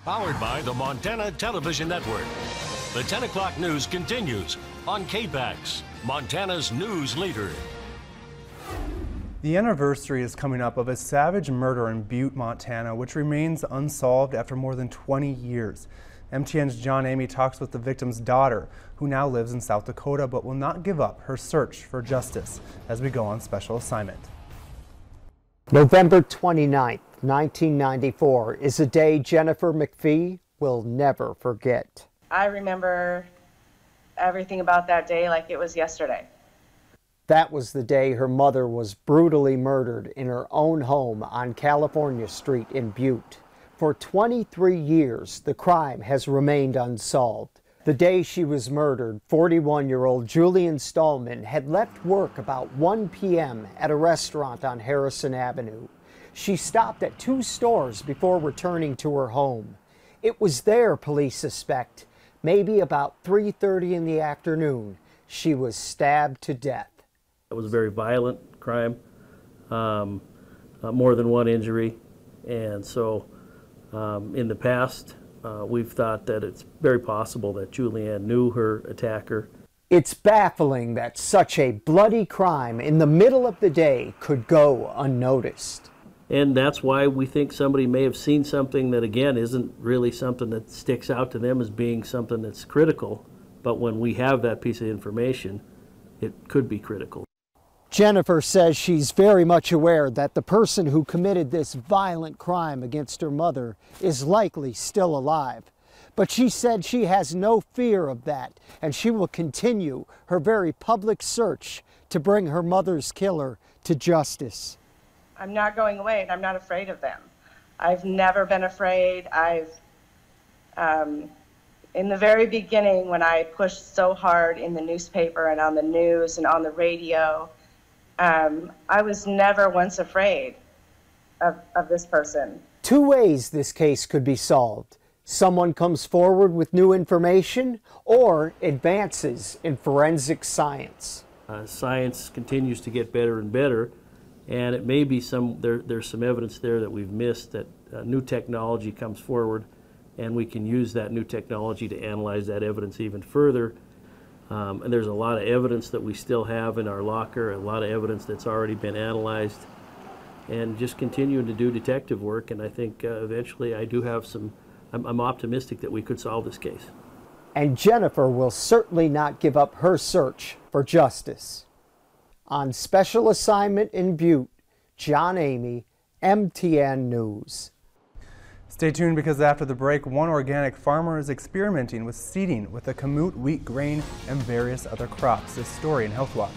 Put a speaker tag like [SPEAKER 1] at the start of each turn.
[SPEAKER 1] Powered by the Montana Television Network. The 10 o'clock news continues on KPAX, Montana's news leader.
[SPEAKER 2] The anniversary is coming up of a savage murder in Butte, Montana, which remains unsolved after more than 20 years. MTN's John Amey talks with the victim's daughter, who now lives in South Dakota but will not give up her search for justice as we go on special assignment.
[SPEAKER 3] November 29th, 1994 is a day Jennifer McPhee will never forget.
[SPEAKER 4] I remember everything about that day like it was yesterday.
[SPEAKER 3] That was the day her mother was brutally murdered in her own home on California Street in Butte. For 23 years, the crime has remained unsolved. The day she was murdered, 41-year-old Julian Stallman had left work about 1 p.m. at a restaurant on Harrison Avenue. She stopped at 2 stores before returning to her home. It was there, police suspect, maybe about 3:30 in the afternoon, she was stabbed to death.
[SPEAKER 5] It was a very violent crime, more than one injury, and so in the past we've thought that it's very possible that Julianne knew her attacker.
[SPEAKER 3] It's baffling that such a bloody crime in the middle of the day could go unnoticed.
[SPEAKER 5] And that's why we think somebody may have seen something that, again, isn't really something that sticks out to them as being something that's critical, but when we have that piece of information, it could be critical.
[SPEAKER 3] Jennifer says she's very much aware that the person who committed this violent crime against her mother is likely still alive. But she said she has no fear of that, and she will continue her very public search to bring her mother's killer to justice.
[SPEAKER 4] I'm not going away, and I'm not afraid of them. I've never been afraid. In the very beginning, when I pushed so hard in the newspaper and on the news and on the radio, I was never once afraid of this person.
[SPEAKER 3] 2 ways this case could be solved. Someone comes forward with new information or advances in forensic science.
[SPEAKER 5] Science continues to get better and better, and it may be there's some evidence there that we've missed, that new technology comes forward and we can use that new technology to analyze that evidence even further. And there's a lot of evidence that we still have in our locker, a lot of evidence that's already been analyzed, and just continuing to do detective work. And I think eventually I'm optimistic that we could solve this case.
[SPEAKER 3] And Jennifer will certainly not give up her search for justice. On special assignment in Butte, John Amey, MTN News.
[SPEAKER 2] Stay tuned, because after the break, one organic farmer is experimenting with seeding with the kamut wheat grain and various other crops. This story in Health Watch.